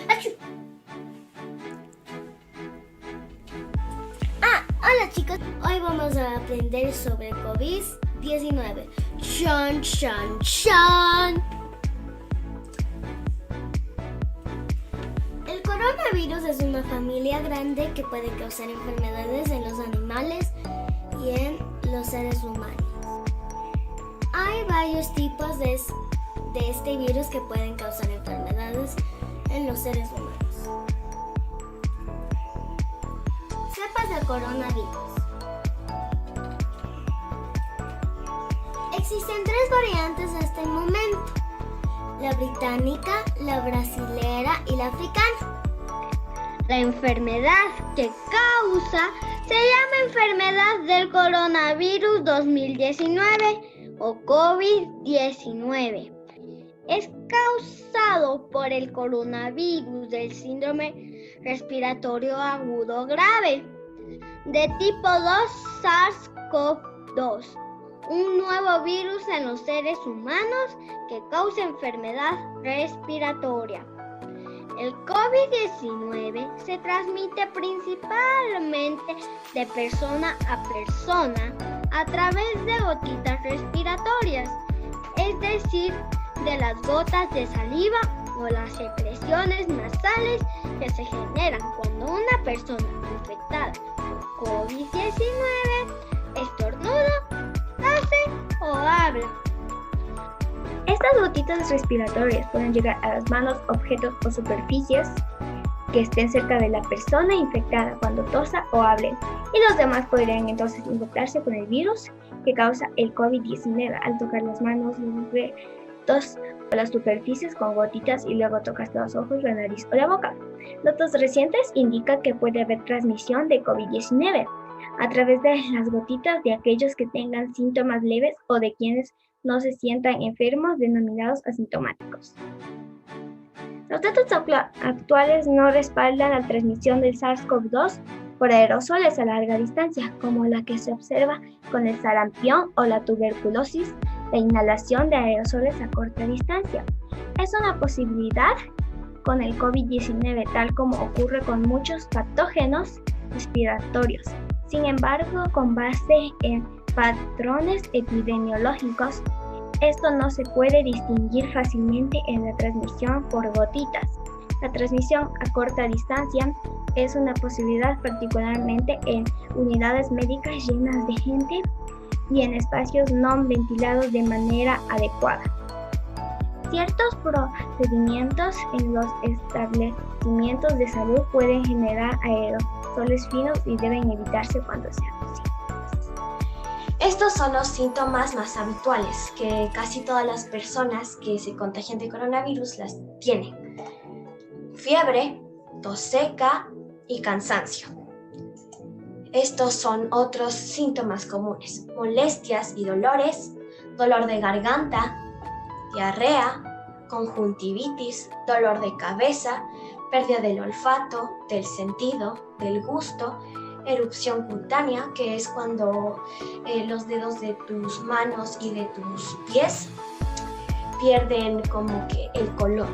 ¡Achú! Hola chicos, hoy vamos a aprender sobre COVID-19. ¡Chan, chan, chan! El coronavirus es una familia grande que puede causar enfermedades en los animales y en los seres humanos. Hay varios tipos de este virus que pueden causar enfermedades en los seres humanos. Cepas del coronavirus. Existen 3 variantes hasta el momento: la británica, la brasilera y la africana. La enfermedad que causa se llama enfermedad del coronavirus 2019 o COVID-19. Es causado por el coronavirus del síndrome respiratorio agudo grave de tipo 2 SARS-CoV-2, un nuevo virus en los seres humanos que causa enfermedad respiratoria. El COVID-19 se transmite principalmente de persona a persona a través de gotitas respiratorias, es decir, de las gotas de saliva o las secreciones nasales que se generan cuando una persona infectada por COVID-19 estornuda, tose o habla. Estas gotitas respiratorias pueden llegar a las manos, objetos o superficies que estén cerca de la persona infectada cuando tosa o hable, y los demás podrían entonces infectarse con el virus que causa el COVID-19 al tocar las manos, los objetos o las superficies con gotitas y luego tocas los ojos, la nariz o la boca. Datos recientes indican que puede haber transmisión de COVID-19 a través de las gotitas de aquellos que tengan síntomas leves o de quienes no se sientan enfermos, denominados asintomáticos. Los datos actuales no respaldan la transmisión del SARS-CoV-2 por aerosoles a larga distancia, como la que se observa con el sarampión o la tuberculosis, la inhalación de aerosoles a corta distancia. Es una posibilidad con el COVID-19, tal como ocurre con muchos patógenos respiratorios. Sin embargo, con base en patrones epidemiológicos, esto no se puede distinguir fácilmente en la transmisión por gotitas. La transmisión a corta distancia es una posibilidad particularmente en unidades médicas llenas de gente y en espacios no ventilados de manera adecuada. Ciertos procedimientos en los establecimientos de salud pueden generar aerosoles finos y deben evitarse cuando sea posible. Estos son los síntomas más habituales que casi todas las personas que se contagian de coronavirus las tienen: fiebre, tos seca y cansancio. Estos son otros síntomas comunes: molestias y dolores, dolor de garganta, diarrea, conjuntivitis, dolor de cabeza, pérdida del olfato, del sentido, del gusto, erupción cutánea, que es cuando los dedos de tus manos y de tus pies pierden como que el color.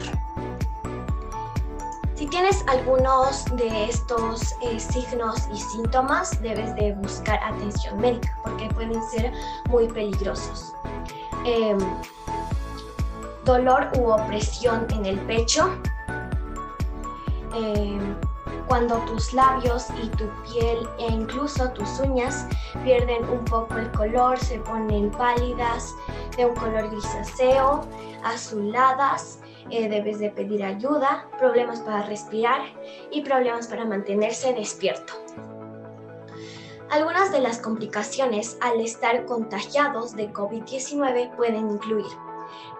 Si tienes algunos de estos signos y síntomas, debes de buscar atención médica porque pueden ser muy peligrosos. Dolor u opresión en el pecho, cuando tus labios y tu piel e incluso tus uñas pierden un poco el color, se ponen pálidas, de un color grisáceo, azuladas, debes de pedir ayuda, problemas para respirar y problemas para mantenerse despierto. Algunas de las complicaciones al estar contagiados de COVID-19 pueden incluir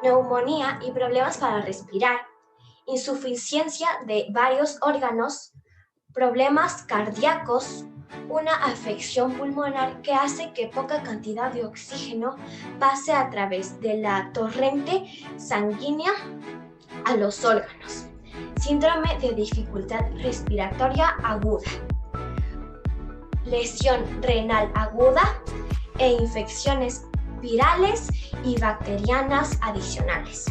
neumonía y problemas para respirar, insuficiencia de varios órganos, problemas cardíacos, una afección pulmonar que hace que poca cantidad de oxígeno pase a través de la torrente sanguínea a los órganos, síndrome de dificultad respiratoria aguda, lesión renal aguda e infecciones virales y bacterianas adicionales.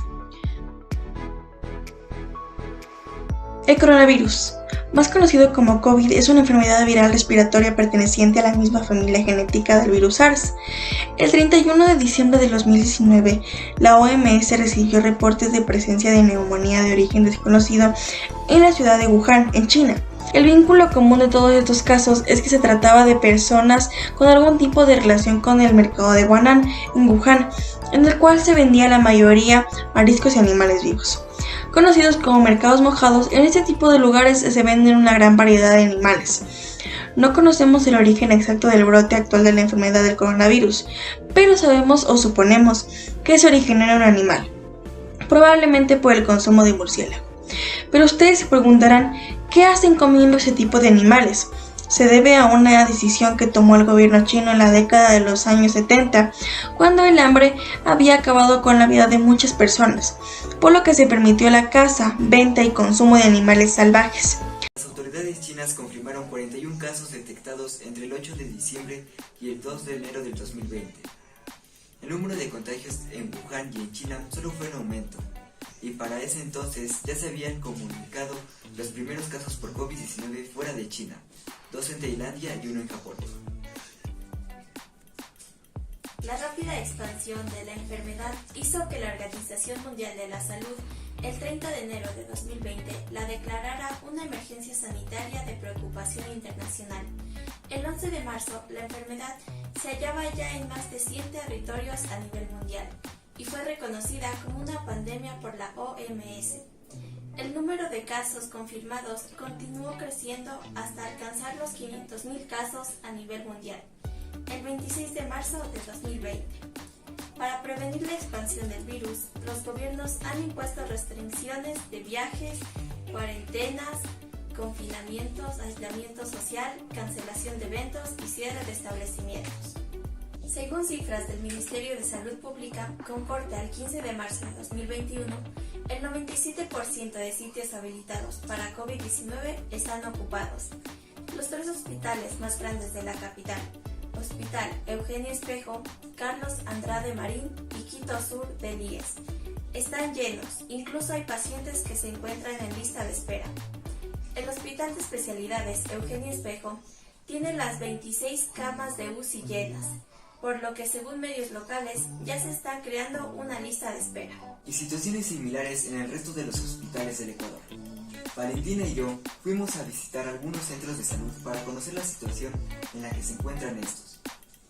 El coronavirus, más conocido como COVID, es una enfermedad viral respiratoria perteneciente a la misma familia genética del virus SARS. El 31 de diciembre de 2019, la OMS recibió reportes de presencia de neumonía de origen desconocido en la ciudad de Wuhan, en China. El vínculo común de todos estos casos es que se trataba de personas con algún tipo de relación con el mercado de Huanan, en Wuhan, en el cual se vendía la mayoría mariscos y animales vivos. Conocidos como mercados mojados, en este tipo de lugares se venden una gran variedad de animales. No conocemos el origen exacto del brote actual de la enfermedad del coronavirus, pero sabemos o suponemos que se originó en un animal, probablemente por el consumo de murciélago. Pero ustedes se preguntarán, ¿qué hacen comiendo ese tipo de animales? Se debe a una decisión que tomó el gobierno chino en la década de los años 70, cuando el hambre había acabado con la vida de muchas personas, por lo que se permitió la caza, venta y consumo de animales salvajes. Las autoridades chinas confirmaron 41 casos detectados entre el 8 de diciembre y el 2 de enero del 2020. El número de contagios en Wuhan y en China solo fue en aumento, y para ese entonces ya se habían comunicado los primeros casos por COVID-19 fuera de China, 2 en Tailandia y 1 en Japón. La rápida expansión de la enfermedad hizo que la Organización Mundial de la Salud el 30 de enero de 2020 la declarara una emergencia sanitaria de preocupación internacional. El 11 de marzo, la enfermedad se hallaba ya en más de 100 territorios a nivel mundial y fue reconocida como una pandemia por la OMS. El número de casos confirmados continuó creciendo hasta alcanzar los 500.000 casos a nivel mundial, el 26 de marzo de 2020. Para prevenir la expansión del virus, los gobiernos han impuesto restricciones de viajes, cuarentenas, confinamientos, aislamiento social, cancelación de eventos y cierre de establecimientos. Según cifras del Ministerio de Salud Pública, con corte al 15 de marzo de 2021, el 97% de sitios habilitados para COVID-19 están ocupados. Los 3 hospitales más grandes de la capital, Hospital Eugenio Espejo, Carlos Andrade Marín y Quito Sur del IES, están llenos, incluso hay pacientes que se encuentran en lista de espera. El Hospital de Especialidades Eugenio Espejo tiene las 26 camas de UCI llenas, por lo que según medios locales ya se está creando una lista de espera. Y situaciones similares en el resto de los hospitales del Ecuador. Valentina y yo fuimos a visitar algunos centros de salud para conocer la situación en la que se encuentran estos,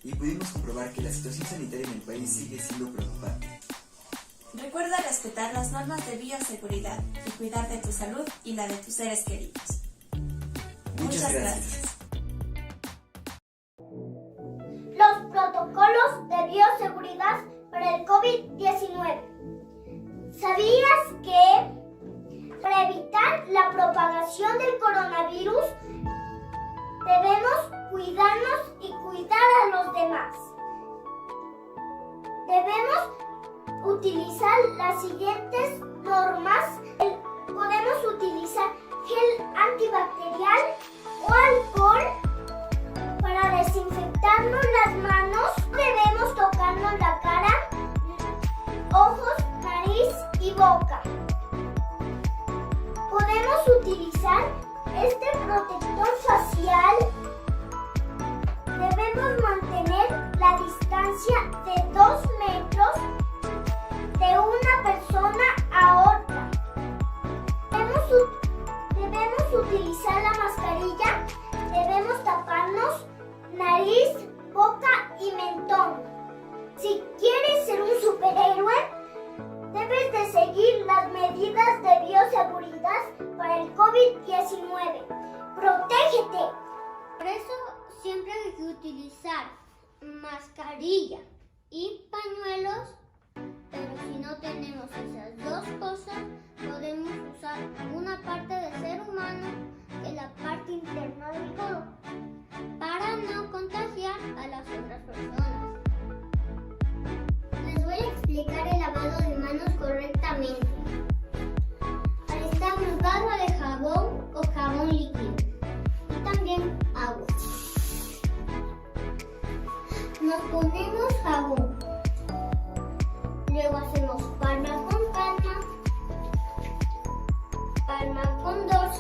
y pudimos comprobar que la situación sanitaria en el país sigue siendo preocupante. Recuerda respetar las normas de bioseguridad y cuidar de tu salud y la de tus seres queridos. Muchas gracias. Los protocolos de bioseguridad para el COVID-19. ¿Sabías que para evitar la propagación del coronavirus debemos cuidarnos y cuidar a los demás? Debemos utilizar las siguientes normas. Podemos utilizar gel antibacterial o alcohol para desinfectarnos las manos. Debemos tocarnos la cara, ojos, nariz y boca. Podemos utilizar este protector facial. Debemos mantener la distancia de 2 metros de una persona a otra. Debemos utilizar la mascarilla. Debemos taparnos nariz, boca y mentón. Si quieres ser un superhéroe, debes de seguir las medidas de bioseguridad para el COVID-19. ¡Protégete! Por eso siempre hay que utilizar mascarilla y pañuelos, pero si no tenemos esas dos cosas, podemos usar una parte del ser humano, que es la parte interna del codo, para no contagiar a las otras personas. Les voy a explicar el lavado de manos correctamente. Necesitamos barra de jabón o jabón líquido y también agua. Nos ponemos jabón, luego hacemos palma con palma, palma con dorso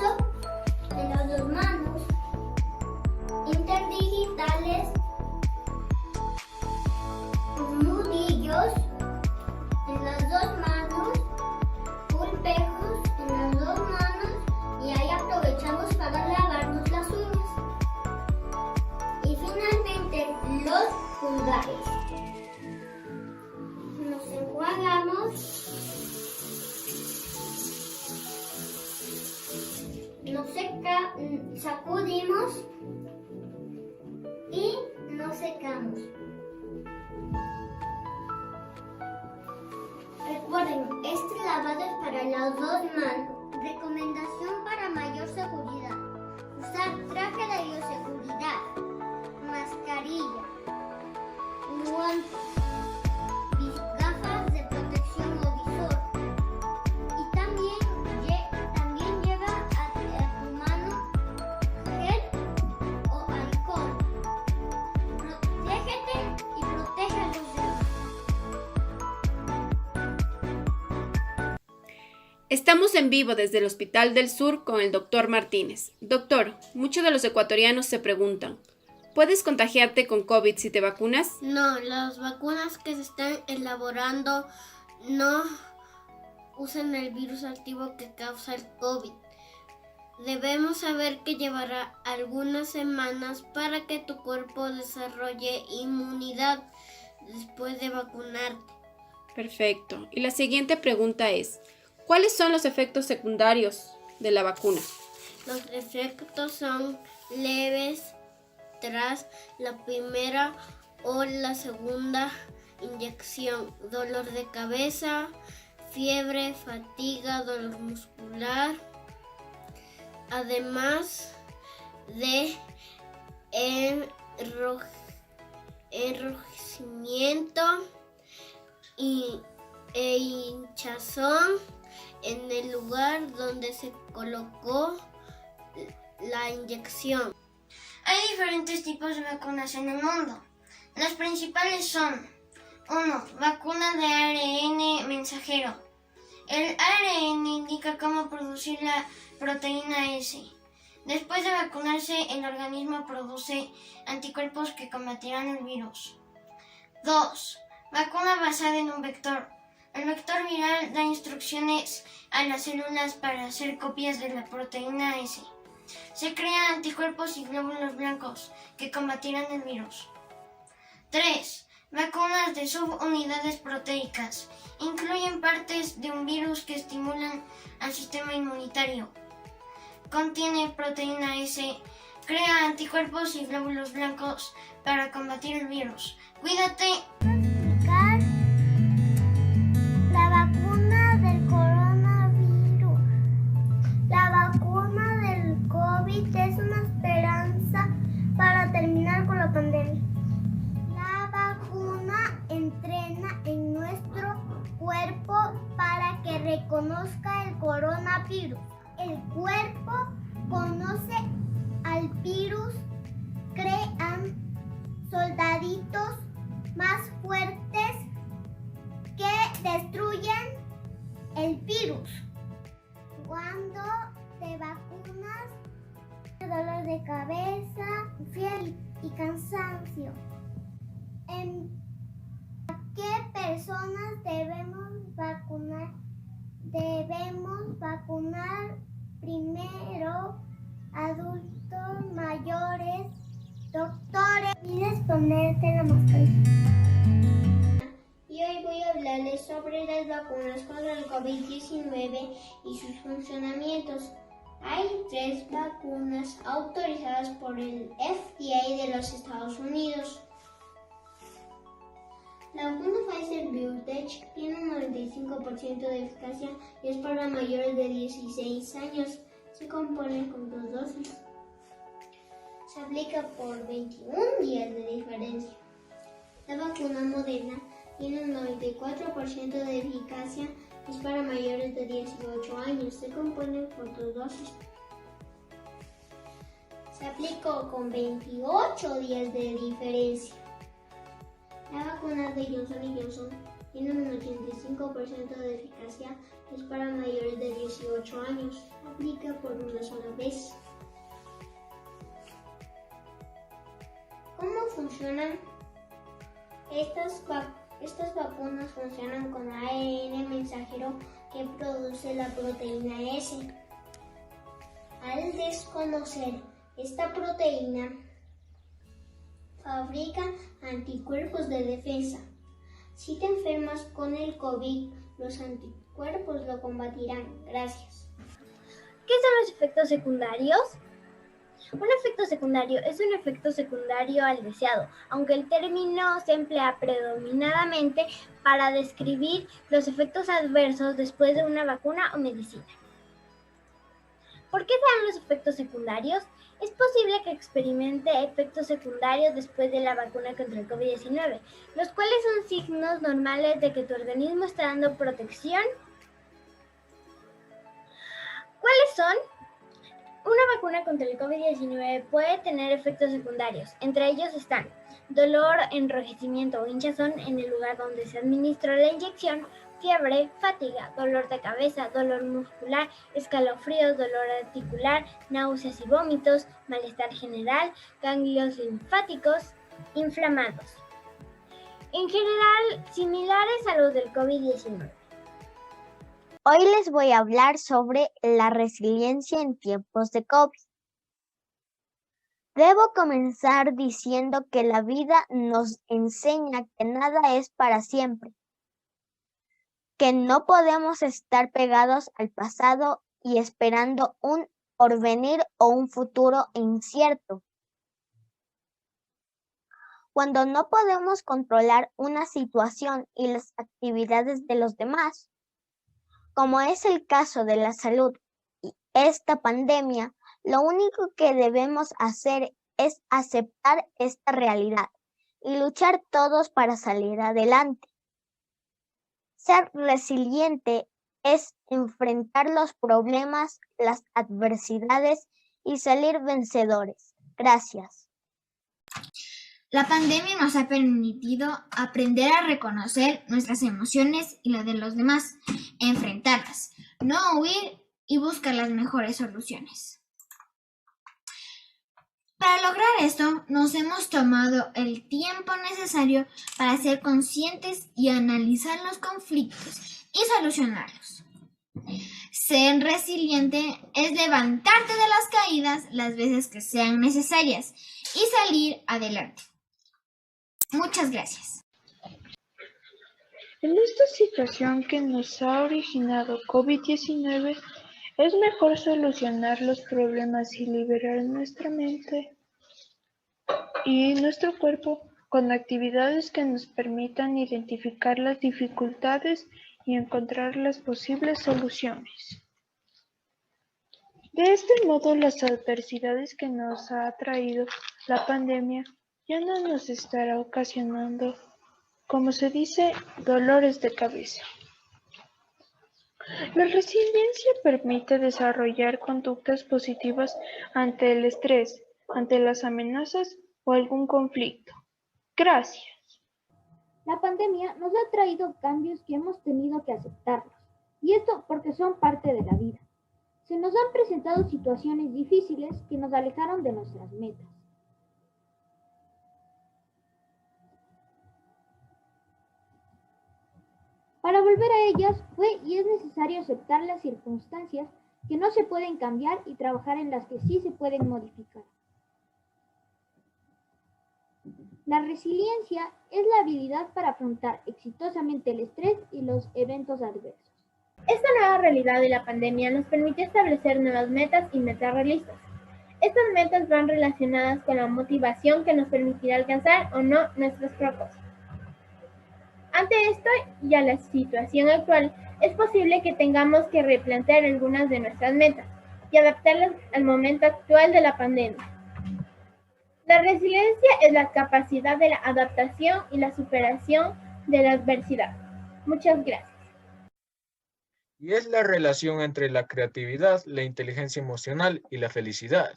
sacudimos y nos secamos. Recuerden, este lavado es para las 2 manos. Recomendación para mayor seguridad: usar traje de bioseguridad, mascarilla, guantes, gafas de protección o visor. Y también lleva a tu mano gel o alcohol. Protégete y protege a los demás. Estamos en vivo desde el Hospital del Sur con el Dr. Martínez. Doctor, muchos de los ecuatorianos se preguntan, ¿puedes contagiarte con COVID si te vacunas? No, las vacunas que se están elaborando no usan el virus activo que causa el COVID. Debemos saber que llevará algunas semanas para que tu cuerpo desarrolle inmunidad después de vacunarte. Perfecto. Y la siguiente pregunta es, ¿cuáles son los efectos secundarios de la vacuna? Los efectos son leves tras la primera o la segunda inyección: dolor de cabeza, fiebre, fatiga, dolor muscular, además de enrojecimiento e hinchazón en el lugar donde se colocó la inyección. Hay diferentes tipos de vacunas en el mundo. Las principales son: 1. Vacuna de ARN mensajero. El ARN indica cómo producir la proteína S. Después de vacunarse, el organismo produce anticuerpos que combatirán el virus. 2. Vacuna basada en un vector. El vector viral da instrucciones a las células para hacer copias de la proteína S. Se crean anticuerpos y glóbulos blancos que combatirán el virus. 3. Vacunas de subunidades proteicas. Incluyen partes de un virus que estimulan al sistema inmunitario. Contiene proteína S. Crea anticuerpos y glóbulos blancos para combatir el virus. ¡Cuídate! La vacuna del coronavirus. La vacuna del COVID es una esperanza para terminar con la pandemia. La vacuna entrena en nuestro cuerpo para que reconozca el coronavirus. El cuerpo conoce al virus, crean soldaditos más fuertes que destruyen el virus. Cuando te vacunas, dolor de cabeza, fiebre y cansancio. ¿A qué personas debemos vacunar? Debemos vacunar primero adultos mayores. Doctores, ¿quieres ponerte la mascarilla? Y hoy voy a hablarles sobre las vacunas contra el COVID-19 y sus funcionamientos. Hay 3 vacunas autorizadas por el FDA de los Estados Unidos. La vacuna Pfizer-BioNTech tiene un 95% de eficacia y es para mayores de 16 años. Se compone con 2 dosis. Se aplica por 21 días de diferencia. La vacuna Moderna tiene un 94% de eficacia y es para mayores de 18 años. Se compone por 2 dosis. Se aplicó con 28 días de diferencia. La vacuna de Johnson & Johnson tiene un 85% de eficacia y es para mayores de 18 años. Se aplica por una sola vez. ¿Cómo funcionan? Estas vacunas funcionan con ARN mensajero que produce la proteína S. Al desconocer esta proteína, fabrica anticuerpos de defensa. Si te enfermas con el COVID, los anticuerpos lo combatirán. Gracias. ¿Qué son los efectos secundarios? Un efecto secundario es un efecto secundario al deseado, aunque el término se emplea predominantemente para describir los efectos adversos después de una vacuna o medicina. ¿Por qué se dan los efectos secundarios? Es posible que experimente efectos secundarios después de la vacuna contra el COVID-19, los cuales son signos normales de que tu organismo está dando protección. ¿Cuáles son? Una vacuna contra el COVID-19 puede tener efectos secundarios. Entre ellos están dolor, enrojecimiento o hinchazón en el lugar donde se administró la inyección, fiebre, fatiga, dolor de cabeza, dolor muscular, escalofríos, dolor articular, náuseas y vómitos, malestar general, ganglios linfáticos inflamados. En general, similares a los del COVID-19. Hoy les voy a hablar sobre la resiliencia en tiempos de COVID. Debo comenzar diciendo que la vida nos enseña que nada es para siempre, que no podemos estar pegados al pasado y esperando un porvenir o un futuro incierto. Cuando no podemos controlar una situación y las actividades de los demás, como es el caso de la salud y esta pandemia, lo único que debemos hacer es aceptar esta realidad y luchar todos para salir adelante. Ser resiliente es enfrentar los problemas, las adversidades y salir vencedores. Gracias. La pandemia nos ha permitido aprender a reconocer nuestras emociones y las de los demás, enfrentarlas, no huir y buscar las mejores soluciones. Para lograr esto, nos hemos tomado el tiempo necesario para ser conscientes y analizar los conflictos y solucionarlos. Ser resiliente es levantarte de las caídas las veces que sean necesarias y salir adelante. Muchas gracias. En esta situación que nos ha originado COVID-19, es mejor solucionar los problemas y liberar nuestra mente y nuestro cuerpo con actividades que nos permitan identificar las dificultades y encontrar las posibles soluciones. De este modo, las adversidades que nos ha traído la pandemia ya no nos estará ocasionando, como se dice, dolores de cabeza. La resiliencia permite desarrollar conductas positivas ante el estrés, ante las amenazas o algún conflicto. Gracias. La pandemia nos ha traído cambios que hemos tenido que aceptarlos, y esto porque son parte de la vida. Se nos han presentado situaciones difíciles que nos alejaron de nuestras metas. Para volver a ellas fue y es necesario aceptar las circunstancias que no se pueden cambiar y trabajar en las que sí se pueden modificar. La resiliencia es la habilidad para afrontar exitosamente el estrés y los eventos adversos. Esta nueva realidad de la pandemia nos permitió establecer nuevas metas y metas realistas. Estas metas van relacionadas con la motivación que nos permitirá alcanzar o no nuestros propósitos. Ante esto y a la situación actual, es posible que tengamos que replantear algunas de nuestras metas y adaptarlas al momento actual de la pandemia. La resiliencia es la capacidad de la adaptación y la superación de la adversidad. Muchas gracias. Y es la relación entre la creatividad, la inteligencia emocional y la felicidad.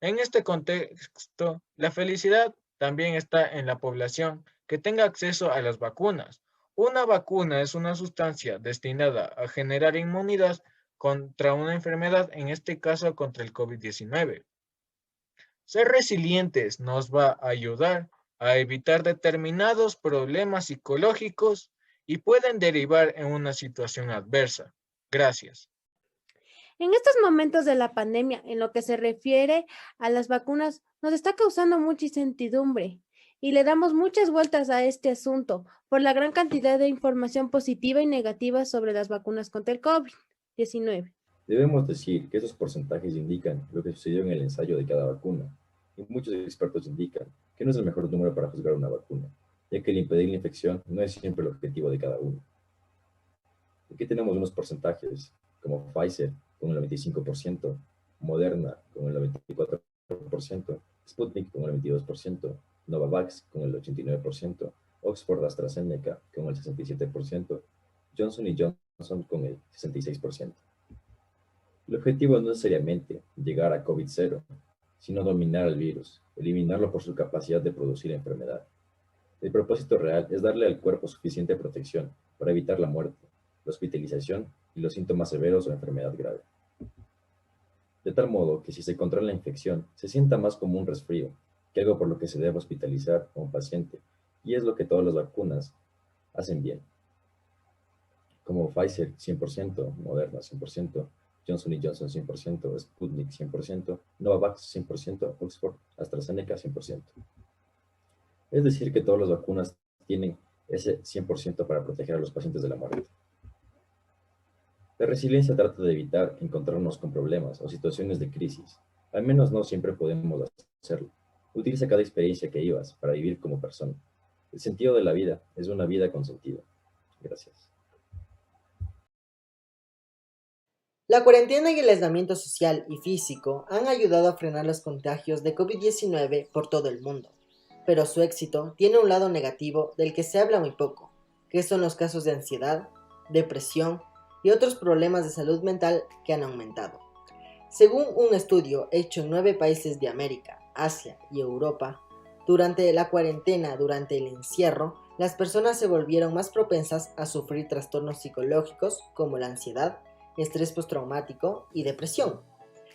En este contexto, la felicidad también está en la población que tenga acceso a las vacunas. Una vacuna es una sustancia destinada a generar inmunidad contra una enfermedad, en este caso contra el COVID-19. Ser resilientes nos va a ayudar a evitar determinados problemas psicológicos y pueden derivar en una situación adversa. Gracias. En estos momentos de la pandemia, en lo que se refiere a las vacunas, nos está causando mucha incertidumbre y le damos muchas vueltas a este asunto por la gran cantidad de información positiva y negativa sobre las vacunas contra el COVID-19. Debemos decir que esos porcentajes indican lo que sucedió en el ensayo de cada vacuna, y muchos expertos indican que no es el mejor número para juzgar una vacuna, ya que el impedir la infección no es siempre el objetivo de cada uno. Aquí tenemos unos porcentajes, como Pfizer con el 95%, Moderna con el 94%, Sputnik con el 22%, Novavax con el 89%, Oxford AstraZeneca con el 67%, Johnson Johnson con el 66%. El objetivo no es necesariamente llegar a COVID-0, sino dominar el virus, eliminarlo por su capacidad de producir enfermedad. El propósito real es darle al cuerpo suficiente protección para evitar la muerte, la hospitalización y los síntomas severos o enfermedad grave. De tal modo que si se controla la infección, se sienta más como un resfrío, que algo por lo que se debe hospitalizar a un paciente, y es lo que todas las vacunas hacen bien. Como Pfizer 100%, Moderna 100%, Johnson Johnson 100%, Sputnik 100%, Novavax 100%, Oxford AstraZeneca 100%. Es decir, que todas las vacunas tienen ese 100% para proteger a los pacientes de la muerte. La resiliencia trata de evitar encontrarnos con problemas o situaciones de crisis. Al menos no siempre podemos hacerlo. Utiliza cada experiencia que vivas para vivir como persona. El sentido de la vida es una vida con sentido. Gracias. La cuarentena y el aislamiento social y físico han ayudado a frenar los contagios de COVID-19 por todo el mundo, pero su éxito tiene un lado negativo del que se habla muy poco, que son los casos de ansiedad, depresión y otros problemas de salud mental que han aumentado. Según un estudio hecho en 9 países de América, Asia y Europa, durante la cuarentena, durante el encierro, las personas se volvieron más propensas a sufrir trastornos psicológicos como la ansiedad, estrés postraumático y depresión.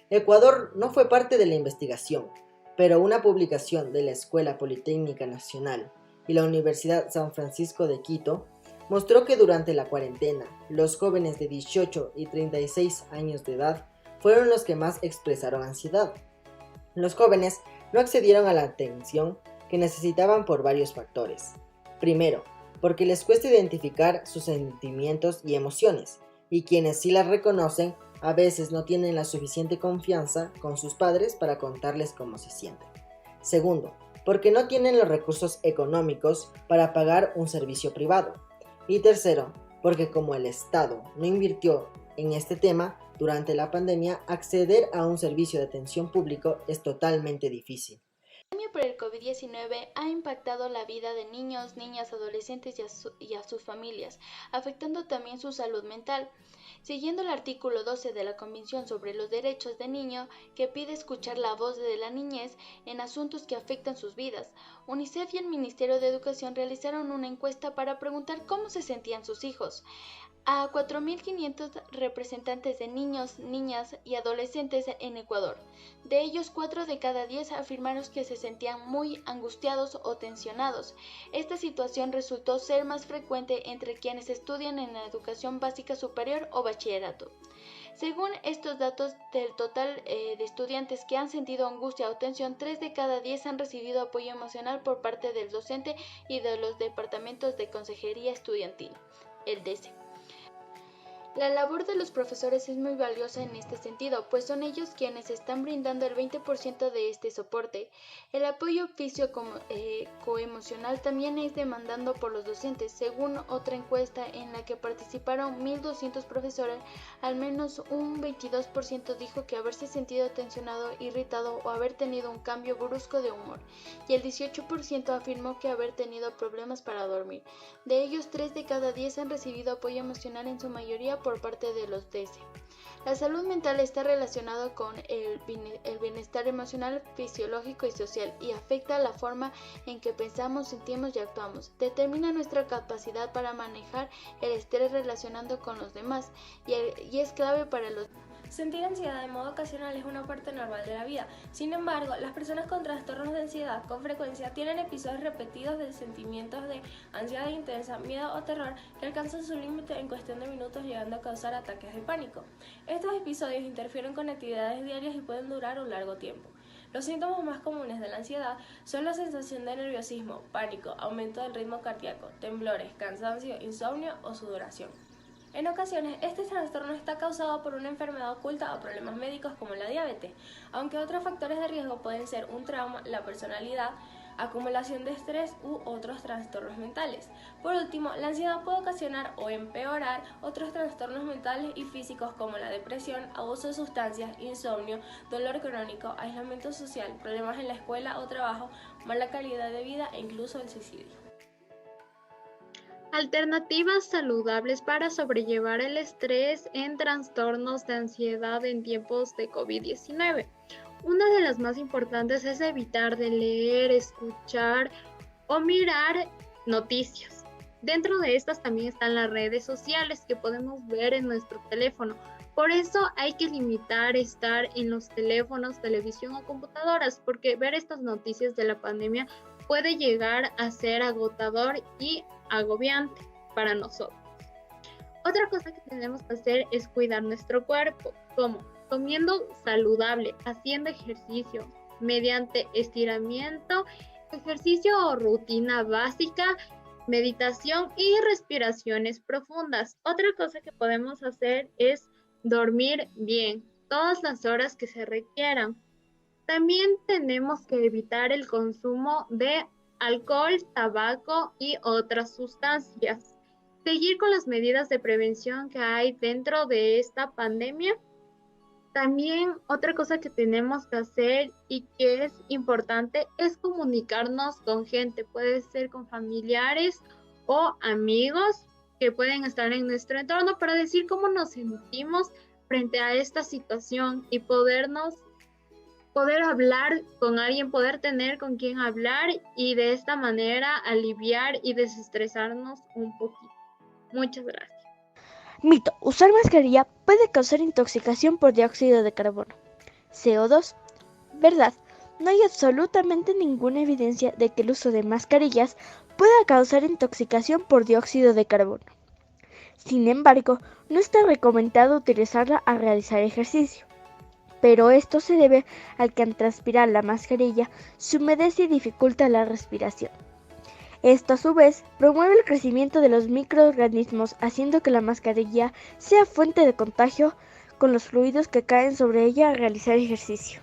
Ecuador no fue parte de la investigación, pero una publicación de la Escuela Politécnica Nacional y la Universidad San Francisco de Quito mostró que durante la cuarentena, los jóvenes de 18 y 36 años de edad fueron los que más expresaron ansiedad. Los jóvenes no accedieron a la atención que necesitaban por varios factores. Primero, porque les cuesta identificar sus sentimientos y emociones, y quienes sí las reconocen a veces no tienen la suficiente confianza con sus padres para contarles cómo se sienten. Segundo, porque no tienen los recursos económicos para pagar un servicio privado. Y tercero, porque como el Estado no invirtió en este tema durante la pandemia, acceder a un servicio de atención público es totalmente difícil. La pandemia por el COVID-19 ha impactado la vida de niños, niñas, adolescentes y a sus familias, afectando también su salud mental. Siguiendo el artículo 12 de la Convención sobre los Derechos del Niño, que pide escuchar la voz de la niñez en asuntos que afectan sus vidas, UNICEF y el Ministerio de Educación realizaron una encuesta para preguntar cómo se sentían sus hijos. A 4.500 representantes de niños, niñas y adolescentes en Ecuador. De ellos, 4 de cada 10 afirmaron que se sentían muy angustiados o tensionados. Esta situación resultó ser más frecuente entre quienes estudian en la educación básica superior o bachillerato. Según estos datos, del total de estudiantes que han sentido angustia o tensión, 3 de cada 10 han recibido apoyo emocional por parte del docente y de los departamentos de consejería estudiantil, el DECE. La labor de los profesores es muy valiosa en este sentido, pues son ellos quienes están brindando el 20% de este soporte. El apoyo físico-emocional también es demandado por los docentes. Según otra encuesta en la que participaron 1.200 profesores, al menos un 22% dijo que haberse sentido tensionado, irritado o haber tenido un cambio brusco de humor, y el 18% afirmó que haber tenido problemas para dormir. De ellos, 3 de cada 10 han recibido apoyo emocional, en su mayoría por parte de los DECE. La salud mental está relacionada con el bienestar emocional, fisiológico y social, y afecta la forma en que pensamos, sentimos y actuamos. Determina nuestra capacidad para manejar el estrés relacionando con los demás y es clave para los. Sentir ansiedad de modo ocasional es una parte normal de la vida. Sin embargo, las personas con trastornos de ansiedad con frecuencia tienen episodios repetidos de sentimientos de ansiedad intensa, miedo o terror que alcanzan su límite en cuestión de minutos, llegando a causar ataques de pánico. Estos episodios interfieren con actividades diarias y pueden durar un largo tiempo. Los síntomas más comunes de la ansiedad son la sensación de nerviosismo, pánico, aumento del ritmo cardíaco, temblores, cansancio, insomnio o sudoración. En ocasiones, este trastorno está causado por una enfermedad oculta o problemas médicos como la diabetes, aunque otros factores de riesgo pueden ser un trauma, la personalidad, acumulación de estrés u otros trastornos mentales. Por último, la ansiedad puede ocasionar o empeorar otros trastornos mentales y físicos como la depresión, abuso de sustancias, insomnio, dolor crónico, aislamiento social, problemas en la escuela o trabajo, mala calidad de vida e incluso el suicidio. Alternativas saludables para sobrellevar el estrés en trastornos de ansiedad en tiempos de COVID-19. Una de las más importantes es evitar de leer, escuchar o mirar noticias. Dentro de estas también están las redes sociales que podemos ver en nuestro teléfono. Por eso hay que limitar estar en los teléfonos, televisión o computadoras, porque ver estas noticias de la pandemia puede llegar a ser agotador y agobiante para nosotros. Otra cosa que tenemos que hacer es cuidar nuestro cuerpo, como comiendo saludable, haciendo ejercicio mediante estiramiento, ejercicio o rutina básica, meditación y respiraciones profundas. Otra cosa que podemos hacer es dormir bien, todas las horas que se requieran. También tenemos que evitar el consumo de alcohol, tabaco y otras sustancias. Seguir con las medidas de prevención que hay dentro de esta pandemia. También otra cosa que tenemos que hacer y que es importante es comunicarnos con gente, puede ser con familiares o amigos que pueden estar en nuestro entorno para decir cómo nos sentimos frente a esta situación y poder hablar con alguien, poder tener con quien hablar y de esta manera aliviar y desestresarnos un poquito. Muchas gracias. Mito: usar mascarilla puede causar intoxicación por dióxido de carbono. CO2. Verdad, no hay absolutamente ninguna evidencia de que el uso de mascarillas pueda causar intoxicación por dióxido de carbono. Sin embargo, no está recomendado utilizarla al realizar ejercicio. Pero esto se debe al que al transpirar la mascarilla se humedece y dificulta la respiración. Esto a su vez promueve el crecimiento de los microorganismos, haciendo que la mascarilla sea fuente de contagio con los fluidos que caen sobre ella al realizar ejercicio.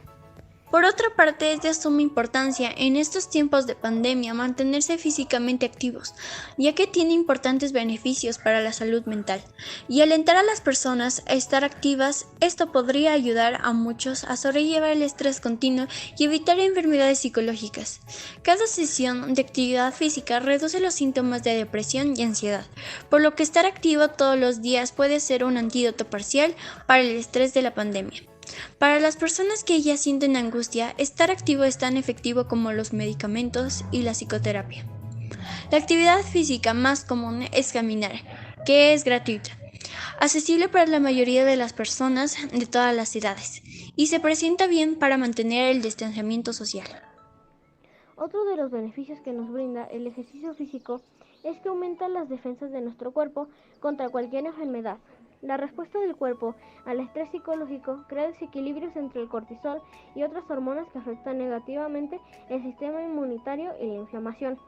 Por otra parte, es de suma importancia en estos tiempos de pandemia mantenerse físicamente activos, ya que tiene importantes beneficios para la salud mental, y alentar a las personas a estar activas. Esto podría ayudar a muchos a sobrellevar el estrés continuo y evitar enfermedades psicológicas. Cada sesión de actividad física reduce los síntomas de depresión y ansiedad, por lo que estar activo todos los días puede ser un antídoto parcial para el estrés de la pandemia. Para las personas que ya sienten angustia, estar activo es tan efectivo como los medicamentos y la psicoterapia. La actividad física más común es caminar, que es gratuita, accesible para la mayoría de las personas de todas las edades, y se presenta bien para mantener el distanciamiento social. Otro de los beneficios que nos brinda el ejercicio físico es que aumenta las defensas de nuestro cuerpo contra cualquier enfermedad. La respuesta del cuerpo al estrés psicológico crea desequilibrios entre el cortisol y otras hormonas que afectan negativamente el sistema inmunitario y la inflamación.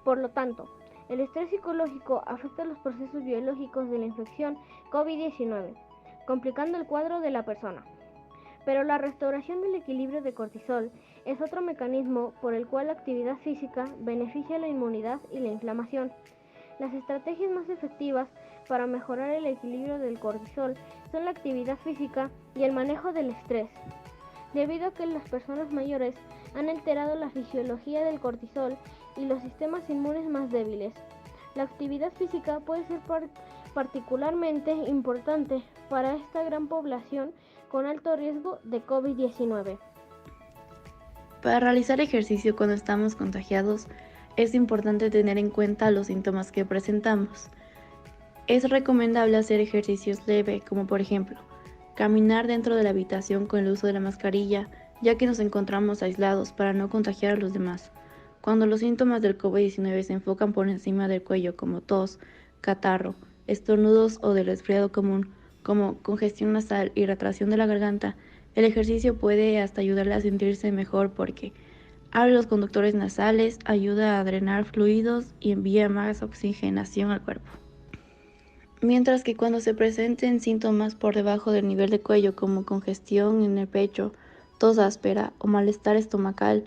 Por lo tanto, el estrés psicológico afecta los procesos biológicos de la infección COVID-19, complicando el cuadro de la persona. Pero la restauración del equilibrio de cortisol es otro mecanismo por el cual la actividad física beneficia la inmunidad y la inflamación. Las estrategias más efectivas para mejorar el equilibrio del cortisol son la actividad física y el manejo del estrés, debido a que las personas mayores han alterado la fisiología del cortisol y los sistemas inmunes más débiles. La actividad física puede ser particularmente importante para esta gran población con alto riesgo de COVID-19. Para realizar ejercicio cuando estamos contagiados, es importante tener en cuenta los síntomas que presentamos. Es recomendable hacer ejercicios leves, como por ejemplo, caminar dentro de la habitación con el uso de la mascarilla, ya que nos encontramos aislados para no contagiar a los demás. Cuando los síntomas del COVID-19 se enfocan por encima del cuello, como tos, catarro, estornudos o del resfriado común, como congestión nasal y retracción de la garganta, el ejercicio puede hasta ayudarle a sentirse mejor porque abre los conductores nasales, ayuda a drenar fluidos y envía más oxigenación al cuerpo. Mientras que cuando se presenten síntomas por debajo del nivel de cuello como congestión en el pecho, tos áspera o malestar estomacal,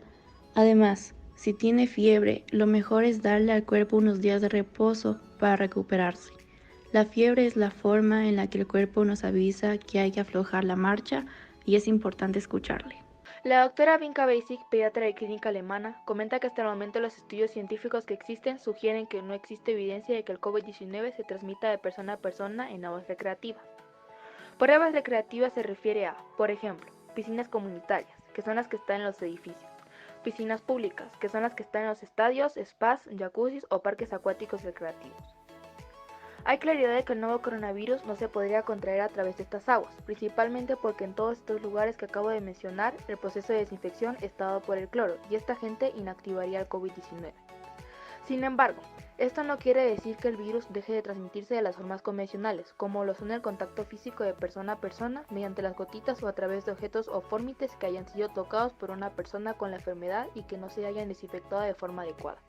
además, si tiene fiebre, lo mejor es darle al cuerpo unos días de reposo para recuperarse. La fiebre es la forma en la que el cuerpo nos avisa que hay que aflojar la marcha y es importante escucharle. La doctora Vinka Basic, pediatra de clínica alemana, comenta que hasta el momento los estudios científicos que existen sugieren que no existe evidencia de que el COVID-19 se transmita de persona a persona en aguas recreativas. Por aguas recreativas se refiere a, por ejemplo, piscinas comunitarias, que son las que están en los edificios, piscinas públicas, que son las que están en los estadios, spas, jacuzzis o parques acuáticos recreativos. Hay claridad de que el nuevo coronavirus no se podría contraer a través de estas aguas, principalmente porque en todos estos lugares que acabo de mencionar, el proceso de desinfección está dado por el cloro y esta gente inactivaría el COVID-19. Sin embargo, esto no quiere decir que el virus deje de transmitirse de las formas convencionales, como lo son el contacto físico de persona a persona, mediante las gotitas o a través de objetos o fórmites que hayan sido tocados por una persona con la enfermedad y que no se hayan desinfectado de forma adecuada.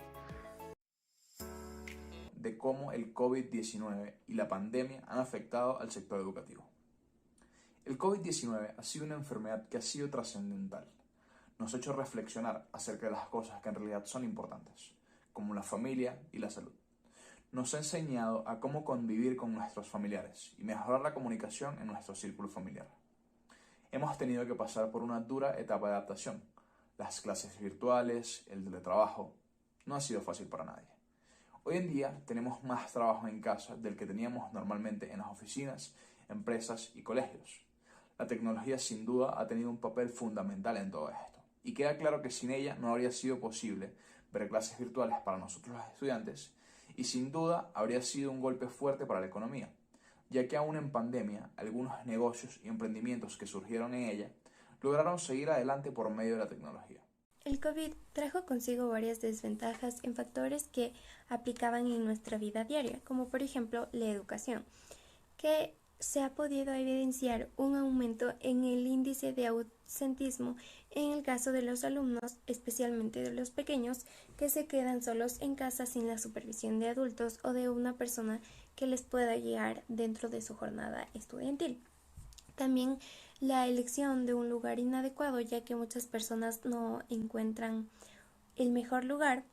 De cómo el COVID-19 y la pandemia han afectado al sector educativo. El COVID-19 ha sido una enfermedad que ha sido trascendental. Nos ha hecho reflexionar acerca de las cosas que en realidad son importantes, como la familia y la salud. Nos ha enseñado a cómo convivir con nuestros familiares y mejorar la comunicación en nuestro círculo familiar. Hemos tenido que pasar por una dura etapa de adaptación. Las clases virtuales, el teletrabajo, no ha sido fácil para nadie. Hoy en día tenemos más trabajo en casa del que teníamos normalmente en las oficinas, empresas y colegios. La tecnología sin duda ha tenido un papel fundamental en todo esto, y queda claro que sin ella no habría sido posible ver clases virtuales para nosotros los estudiantes, y sin duda habría sido un golpe fuerte para la economía, ya que aún en pandemia algunos negocios y emprendimientos que surgieron en ella lograron seguir adelante por medio de la tecnología. El COVID trajo consigo varias desventajas en factores que aplicaban en nuestra vida diaria, como por ejemplo la educación, que se ha podido evidenciar un aumento en el índice de ausentismo en el caso de los alumnos, especialmente de los pequeños, que se quedan solos en casa sin la supervisión de adultos o de una persona que les pueda guiar dentro de su jornada estudiantil. También la elección de un lugar inadecuado, ya que muchas personas no encuentran el mejor lugar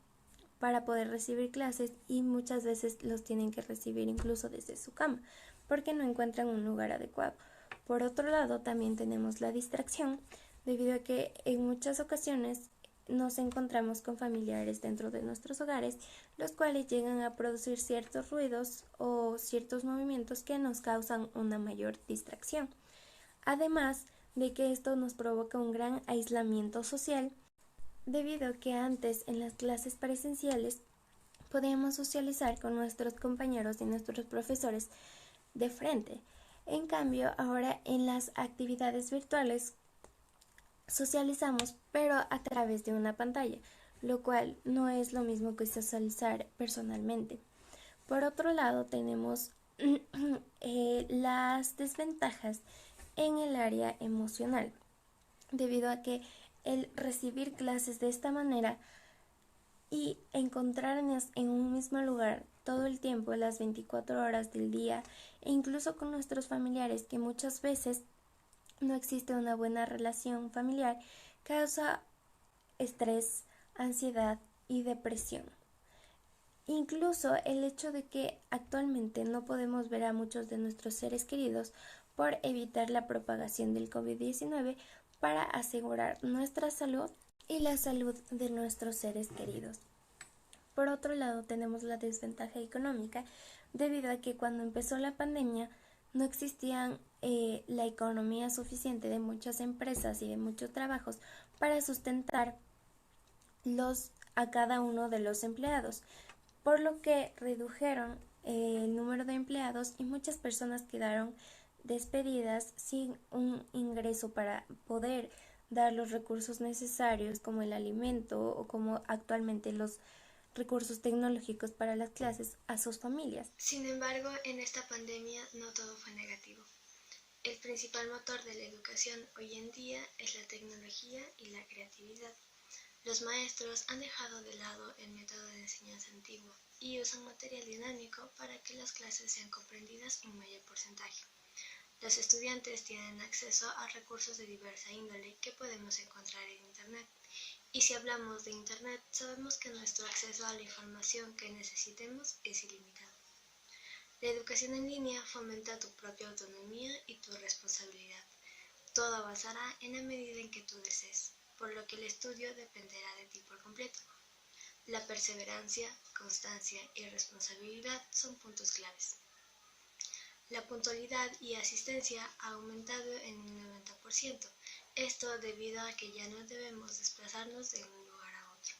para poder recibir clases y muchas veces los tienen que recibir incluso desde su cama, porque no encuentran un lugar adecuado. Por otro lado, también tenemos la distracción, debido a que en muchas ocasiones nos encontramos con familiares dentro de nuestros hogares, los cuales llegan a producir ciertos ruidos o ciertos movimientos que nos causan una mayor distracción. Además de que esto nos provoca un gran aislamiento social, debido a que antes en las clases presenciales podíamos socializar con nuestros compañeros y nuestros profesores de frente. En cambio, ahora en las actividades virtuales socializamos, pero a través de una pantalla, lo cual no es lo mismo que socializar personalmente. Por otro lado, tenemos las desventajas en el área emocional, debido a que el recibir clases de esta manera y encontrarnos en un mismo lugar todo el tiempo, las 24 horas del día, e incluso con nuestros familiares, que muchas veces no existe una buena relación familiar, causa estrés, ansiedad y depresión. Incluso el hecho de que actualmente no podemos ver a muchos de nuestros seres queridos por evitar la propagación del COVID-19 para asegurar nuestra salud y la salud de nuestros seres queridos. Por otro lado, tenemos la desventaja económica, debido a que cuando empezó la pandemia no existía la economía suficiente de muchas empresas y de muchos trabajos para sustentar a cada uno de los empleados, por lo que redujeron el número de empleados y muchas personas quedaron despedidas sin un ingreso para poder dar los recursos necesarios como el alimento o como actualmente los recursos tecnológicos para las clases a sus familias. Sin embargo, en esta pandemia no todo fue negativo. El principal motor de la educación hoy en día es la tecnología y la creatividad. Los maestros han dejado de lado el método de enseñanza antiguo y usan material dinámico para que las clases sean comprendidas en mayor porcentaje. Los estudiantes tienen acceso a recursos de diversa índole que podemos encontrar en Internet. Y si hablamos de Internet, sabemos que nuestro acceso a la información que necesitemos es ilimitado. La educación en línea fomenta tu propia autonomía y tu responsabilidad. Todo avanzará en la medida en que tú desees, por lo que el estudio dependerá de ti por completo. La perseverancia, constancia y responsabilidad son puntos claves. La puntualidad y asistencia ha aumentado en un 90%, esto debido a que ya no debemos desplazarnos de un lugar a otro.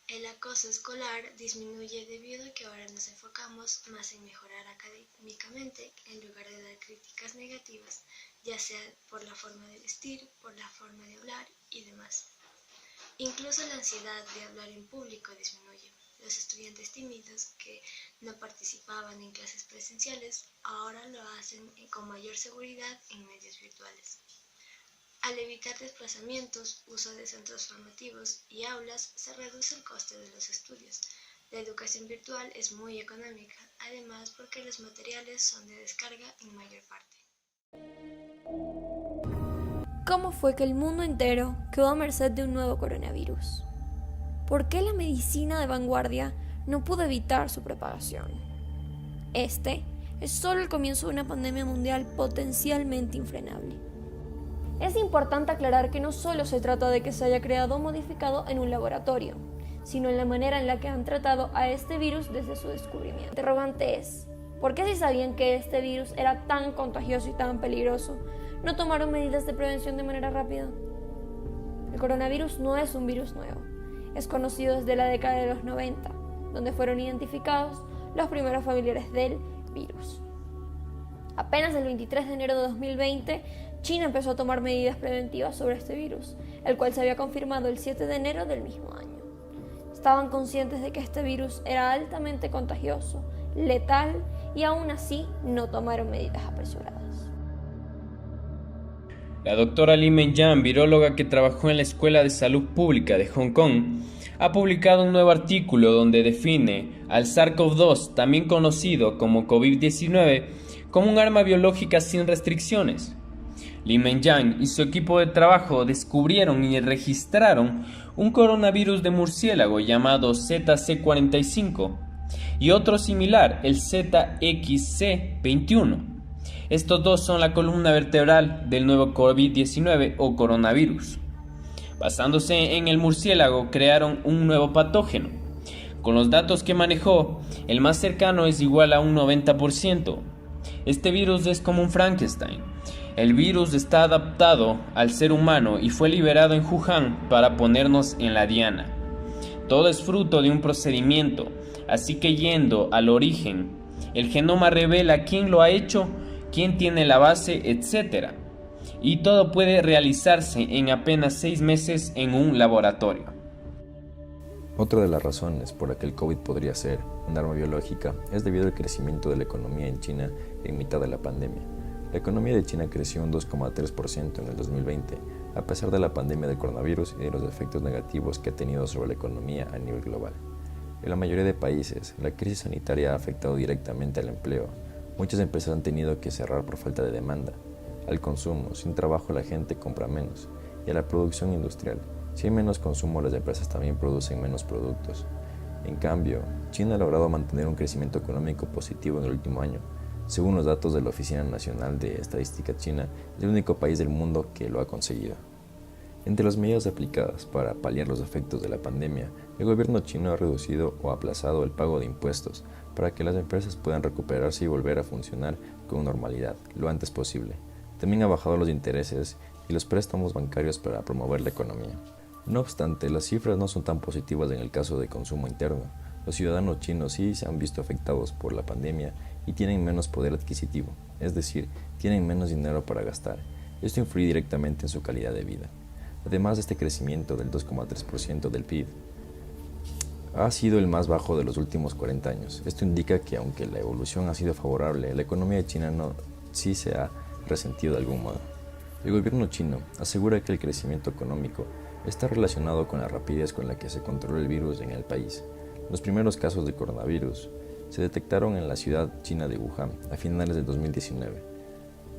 El acoso escolar disminuye debido a que ahora nos enfocamos más en mejorar académicamente en lugar de dar críticas negativas, ya sea por la forma de vestir, por la forma de hablar y demás. Incluso la ansiedad de hablar en público disminuye. Los estudiantes tímidos que no participaban en clases presenciales ahora lo hacen con mayor seguridad en medios virtuales. Al evitar desplazamientos, uso de centros formativos y aulas, se reduce el coste de los estudios. La educación virtual es muy económica, además porque los materiales son de descarga en mayor parte. ¿Cómo fue que el mundo entero quedó a merced de un nuevo coronavirus? ¿Por qué la medicina de vanguardia no pudo evitar su propagación? Este es solo el comienzo de una pandemia mundial potencialmente infrenable. Es importante aclarar que no solo se trata de que se haya creado o modificado en un laboratorio, sino en la manera en la que han tratado a este virus desde su descubrimiento. El interrogante es, ¿por qué si sabían que este virus era tan contagioso y tan peligroso, no tomaron medidas de prevención de manera rápida? El coronavirus no es un virus nuevo. Es conocido desde la década de los 90, donde fueron identificados los primeros familiares del virus. Apenas el 23 de enero de 2020, China empezó a tomar medidas preventivas sobre este virus, el cual se había confirmado el 7 de enero del mismo año. Estaban conscientes de que este virus era altamente contagioso, letal, y aún así no tomaron medidas apresuradas. La doctora Li Mengyan, viróloga que trabajó en la Escuela de Salud Pública de Hong Kong, ha publicado un nuevo artículo donde define al SARS-CoV-2, también conocido como COVID-19, como un arma biológica sin restricciones. Li Mengyan y su equipo de trabajo descubrieron y registraron un coronavirus de murciélago llamado ZC45 y otro similar, el ZXC21. Estos dos son la columna vertebral del nuevo COVID-19 o coronavirus. Basándose en el murciélago, crearon un nuevo patógeno. Con los datos que manejó, el más cercano es igual a un 90%. Este virus es como un Frankenstein. El virus está adaptado al ser humano y fue liberado en Wuhan para ponernos en la diana. Todo es fruto de un procedimiento, así que yendo al origen, el genoma revela quién lo ha hecho, quién tiene la base, etc. Y todo puede realizarse en apenas 6 meses en un laboratorio. Otra de las razones por la que el COVID podría ser un arma biológica es debido al crecimiento de la economía en China en mitad de la pandemia. La economía de China creció un 2,3% en el 2020, a pesar de la pandemia del coronavirus y de los efectos negativos que ha tenido sobre la economía a nivel global. En la mayoría de países, la crisis sanitaria ha afectado directamente al empleo. Muchas empresas han tenido que cerrar por falta de demanda. Al consumo, sin trabajo la gente compra menos. Y a la producción industrial. Si hay menos consumo, las empresas también producen menos productos. En cambio, China ha logrado mantener un crecimiento económico positivo en el último año. Según los datos de la Oficina Nacional de Estadística China, es el único país del mundo que lo ha conseguido. Entre las medidas aplicadas para paliar los efectos de la pandemia, el gobierno chino ha reducido o aplazado el pago de impuestos para que las empresas puedan recuperarse y volver a funcionar con normalidad lo antes posible. También ha bajado los intereses y los préstamos bancarios para promover la economía. No obstante, las cifras no son tan positivas en el caso de consumo interno. Los ciudadanos chinos sí se han visto afectados por la pandemia y tienen menos poder adquisitivo, es decir, tienen menos dinero para gastar. Esto influye directamente en su calidad de vida. Además de este crecimiento del 2,3% del PIB, ha sido el más bajo de los últimos 40 años. Esto indica que aunque la evolución ha sido favorable, la economía de China sí se ha resentido de algún modo. El gobierno chino asegura que el crecimiento económico está relacionado con la rapidez con la que se controla el virus en el país. Los primeros casos de coronavirus se detectaron en la ciudad china de Wuhan a finales de 2019.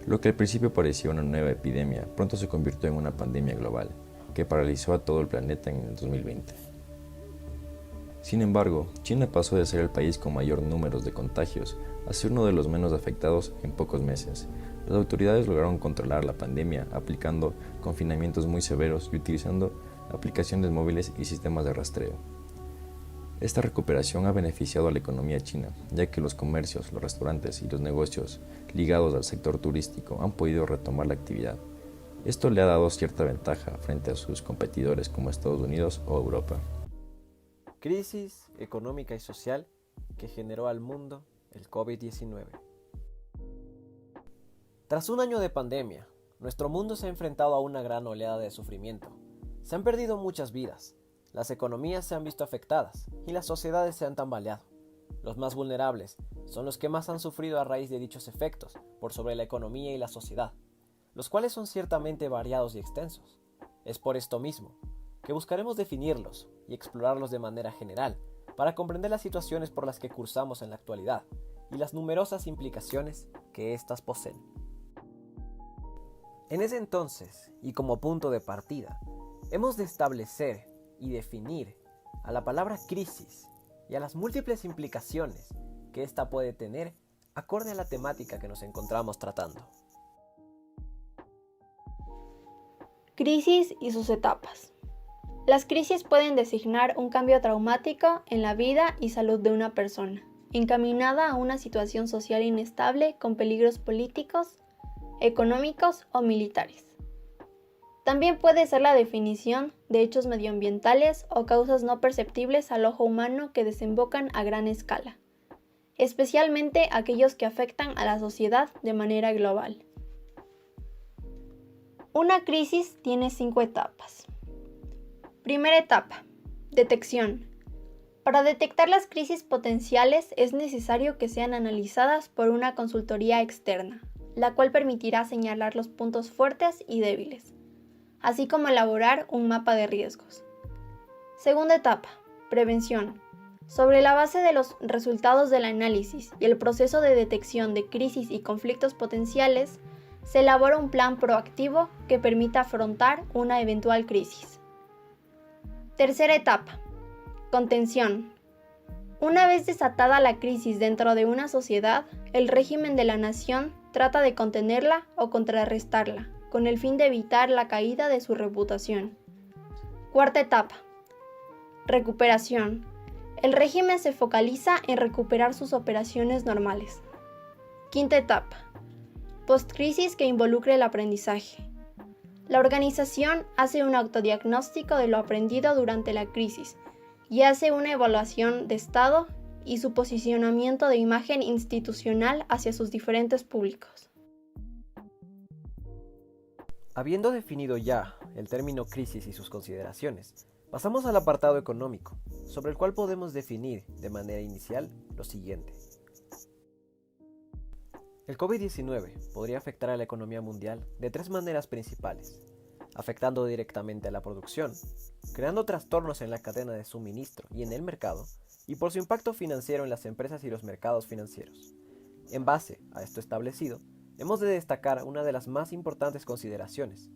Lo que al principio parecía una nueva epidemia, pronto se convirtió en una pandemia global que paralizó a todo el planeta en el 2020. Sin embargo, China pasó de ser el país con mayor número de contagios a ser uno de los menos afectados en pocos meses. Las autoridades lograron controlar la pandemia aplicando confinamientos muy severos y utilizando aplicaciones móviles y sistemas de rastreo. Esta recuperación ha beneficiado a la economía china, ya que los comercios, los restaurantes y los negocios ligados al sector turístico han podido retomar la actividad. Esto le ha dado cierta ventaja frente a sus competidores como Estados Unidos o Europa. Crisis económica y social que generó al mundo el COVID-19. Tras un año de pandemia, nuestro mundo se ha enfrentado a una gran oleada de sufrimiento. Se han perdido muchas vidas, las economías se han visto afectadas y las sociedades se han tambaleado. Los más vulnerables son los que más han sufrido a raíz de dichos efectos por sobre la economía y la sociedad, los cuales son ciertamente variados y extensos. Es por esto mismo que buscaremos definirlos y explorarlos de manera general para comprender las situaciones por las que cursamos en la actualidad y las numerosas implicaciones que éstas poseen. En ese entonces, y como punto de partida, hemos de establecer y definir a la palabra crisis y a las múltiples implicaciones que ésta puede tener acorde a la temática que nos encontramos tratando. Crisis y sus etapas. Las crisis pueden designar un cambio traumático en la vida y salud de una persona, encaminada a una situación social inestable con peligros políticos, económicos o militares. También puede ser la definición de hechos medioambientales o causas no perceptibles al ojo humano que desembocan a gran escala, especialmente aquellos que afectan a la sociedad de manera global. Una crisis tiene 5 etapas. Primera etapa, detección. Para detectar las crisis potenciales es necesario que sean analizadas por una consultoría externa, la cual permitirá señalar los puntos fuertes y débiles, así como elaborar un mapa de riesgos. Segunda etapa, prevención. Sobre la base de los resultados del análisis y el proceso de detección de crisis y conflictos potenciales, se elabora un plan proactivo que permita afrontar una eventual crisis. Tercera etapa, contención. Una vez desatada la crisis dentro de una sociedad, el régimen de la nación trata de contenerla o contrarrestarla, con el fin de evitar la caída de su reputación. Cuarta etapa, recuperación. El régimen se focaliza en recuperar sus operaciones normales. Quinta etapa, postcrisis que involucre el aprendizaje. La organización hace un autodiagnóstico de lo aprendido durante la crisis y hace una evaluación de estado y su posicionamiento de imagen institucional hacia sus diferentes públicos. Habiendo definido ya el término crisis y sus consideraciones, pasamos al apartado económico, sobre el cual podemos definir de manera inicial lo siguiente. El COVID-19 podría afectar a la economía mundial de 3 maneras principales, afectando directamente a la producción, creando trastornos en la cadena de suministro y en el mercado, y por su impacto financiero en las empresas y los mercados financieros. En base a esto establecido, hemos de destacar una de las más importantes consideraciones,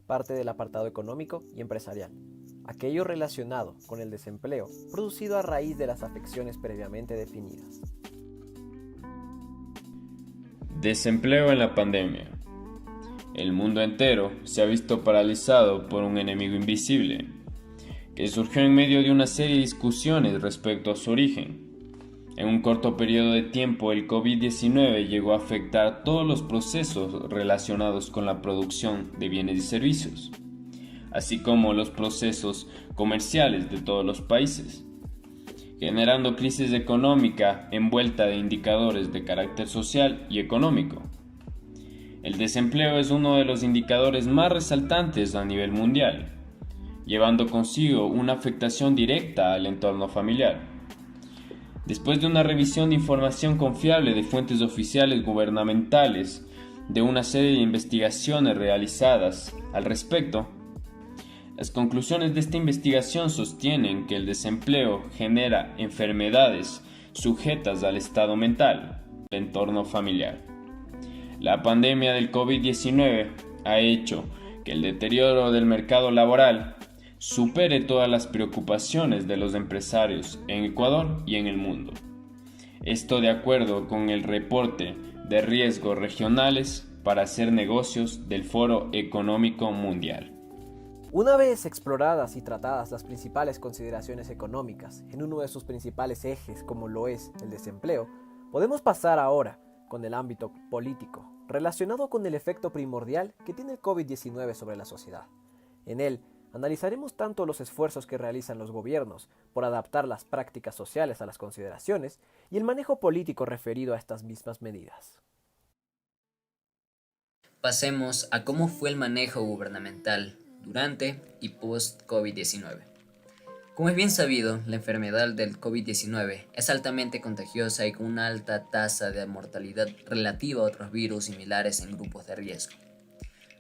parte del apartado económico y empresarial, aquello relacionado con el desempleo producido a raíz de las afecciones previamente definidas. Desempleo en la pandemia. El mundo entero se ha visto paralizado por un enemigo invisible, que surgió en medio de una serie de discusiones respecto a su origen. En un corto periodo de tiempo, el COVID-19 llegó a afectar todos los procesos relacionados con la producción de bienes y servicios, así como los procesos comerciales de todos los países, generando crisis económica envuelta de indicadores de carácter social y económico. El desempleo es uno de los indicadores más resaltantes a nivel mundial, llevando consigo una afectación directa al entorno familiar. Después de una revisión de información confiable de fuentes oficiales gubernamentales, de una serie de investigaciones realizadas al respecto, Las conclusiones de esta investigación sostienen que el desempleo genera enfermedades sujetas al estado mental, del entorno familiar. La pandemia del COVID-19 ha hecho que el deterioro del mercado laboral supere todas las preocupaciones de los empresarios en Ecuador y en el mundo. Esto de acuerdo con el reporte de riesgos regionales para hacer negocios del Foro Económico Mundial. Una vez exploradas y tratadas las principales consideraciones económicas en uno de sus principales ejes como lo es el desempleo, podemos pasar ahora con el ámbito político, relacionado con el efecto primordial que tiene el COVID-19 sobre la sociedad. En él, analizaremos tanto los esfuerzos que realizan los gobiernos por adaptar las prácticas sociales a las consideraciones y el manejo político referido a estas mismas medidas. Pasemos a cómo fue el manejo gubernamental durante y post-COVID-19. Como es bien sabido, la enfermedad del COVID-19 es altamente contagiosa y con una alta tasa de mortalidad relativa a otros virus similares en grupos de riesgo.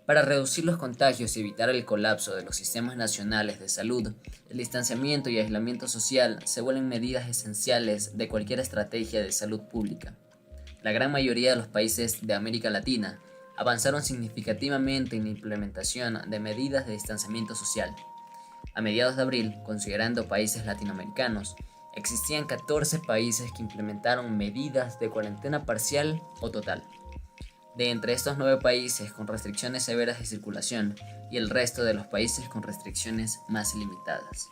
Para reducir los contagios y evitar el colapso de los sistemas nacionales de salud, el distanciamiento y aislamiento social se vuelven medidas esenciales de cualquier estrategia de salud pública. La gran mayoría de los países de América Latina avanzaron significativamente en la implementación de medidas de distanciamiento social. A mediados de abril, considerando países latinoamericanos, existían 14 países que implementaron medidas de cuarentena parcial o total. De entre estos 9 países con restricciones severas de circulación y el resto de los países con restricciones más limitadas.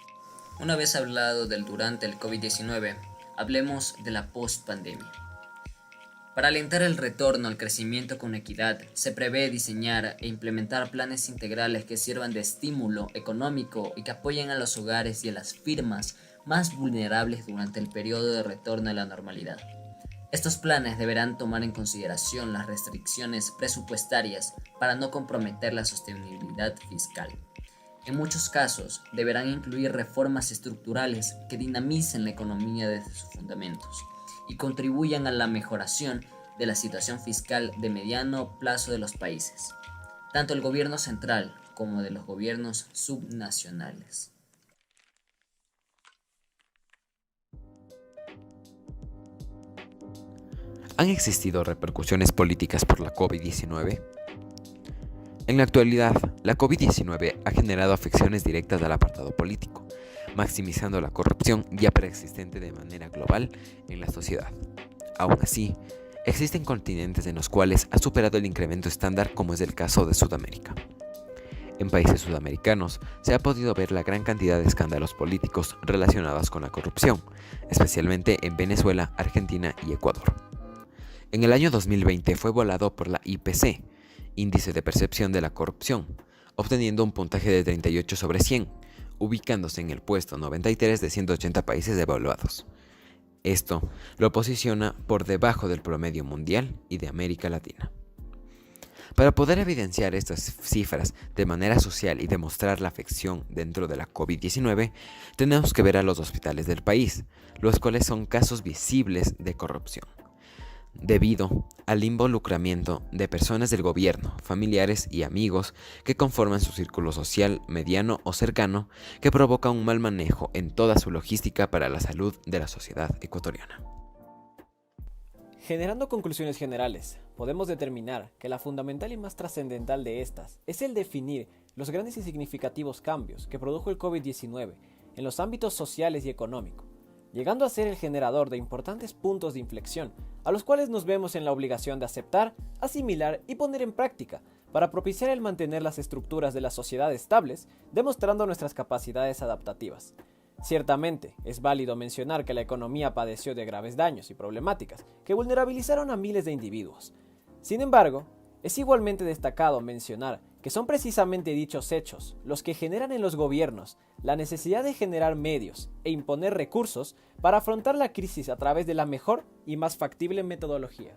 Una vez hablado del durante el COVID-19, hablemos de la post-pandemia. Para alentar el retorno al crecimiento con equidad, se prevé diseñar e implementar planes integrales que sirvan de estímulo económico y que apoyen a los hogares y a las firmas más vulnerables durante el periodo de retorno a la normalidad. Estos planes deberán tomar en consideración las restricciones presupuestarias para no comprometer la sostenibilidad fiscal. En muchos casos, deberán incluir reformas estructurales que dinamicen la economía desde sus fundamentos y contribuyan a la mejoración de la situación fiscal de mediano plazo de los países, tanto el gobierno central como de los gobiernos subnacionales. ¿Han existido repercusiones políticas por la COVID-19? En la actualidad, la COVID-19 ha generado afecciones directas al apartado político, maximizando la corrupción ya preexistente de manera global en la sociedad. Aún así, existen continentes en los cuales ha superado el incremento estándar, como es el caso de Sudamérica. En países sudamericanos se ha podido ver la gran cantidad de escándalos políticos relacionados con la corrupción, especialmente en Venezuela, Argentina y Ecuador. En el año 2020 fue evaluado por la IPC, Índice de Percepción de la Corrupción, obteniendo un puntaje de 38 sobre 100, ubicándose en el puesto 93 de 180 países evaluados. Esto lo posiciona por debajo del promedio mundial y de América Latina. Para poder evidenciar estas cifras de manera social y demostrar la afección dentro de la COVID-19, tenemos que ver a los hospitales del país, los cuales son casos visibles de corrupción, debido al involucramiento de personas del gobierno, familiares y amigos que conforman su círculo social mediano o cercano, que provoca un mal manejo en toda su logística para la salud de la sociedad ecuatoriana. Generando conclusiones generales, podemos determinar que la fundamental y más trascendental de estas es el definir los grandes y significativos cambios que produjo el COVID-19 en los ámbitos sociales y económicos, llegando a ser el generador de importantes puntos de inflexión, a los cuales nos vemos en la obligación de aceptar, asimilar y poner en práctica, para propiciar el mantener las estructuras de la sociedad estables, demostrando nuestras capacidades adaptativas. Ciertamente, es válido mencionar que la economía padeció de graves daños y problemáticas que vulnerabilizaron a miles de individuos. Sin embargo, es igualmente destacado mencionar que son precisamente dichos hechos los que generan en los gobiernos la necesidad de generar medios e imponer recursos para afrontar la crisis a través de la mejor y más factible metodología.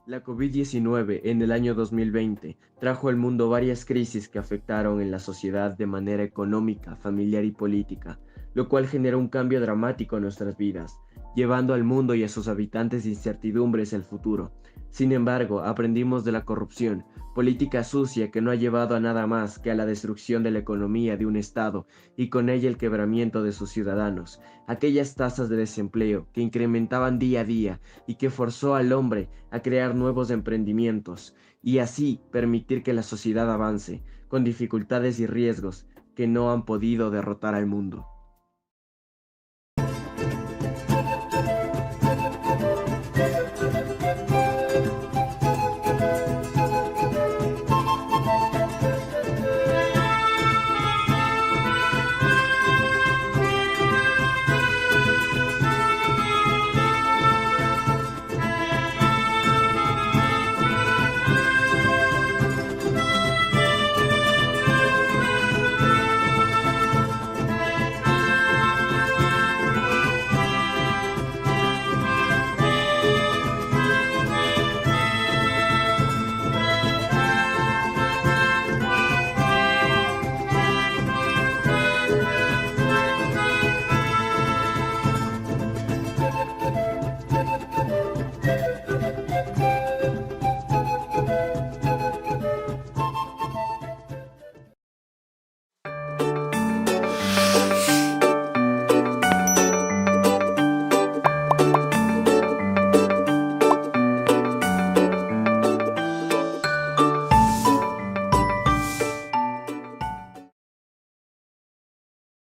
La COVID-19 en el año 2020 trajo al mundo varias crisis que afectaron en la sociedad de manera económica, familiar y política, lo cual generó un cambio dramático en nuestras vidas, llevando al mundo y a sus habitantes incertidumbres el futuro, Sin embargo, aprendimos de la corrupción, política sucia que no ha llevado a nada más que a la destrucción de la economía de un Estado y con ella el quebramiento de sus ciudadanos, aquellas tasas de desempleo que incrementaban día a día y que forzó al hombre a crear nuevos emprendimientos y así permitir que la sociedad avance, con dificultades y riesgos que no han podido derrotar al mundo.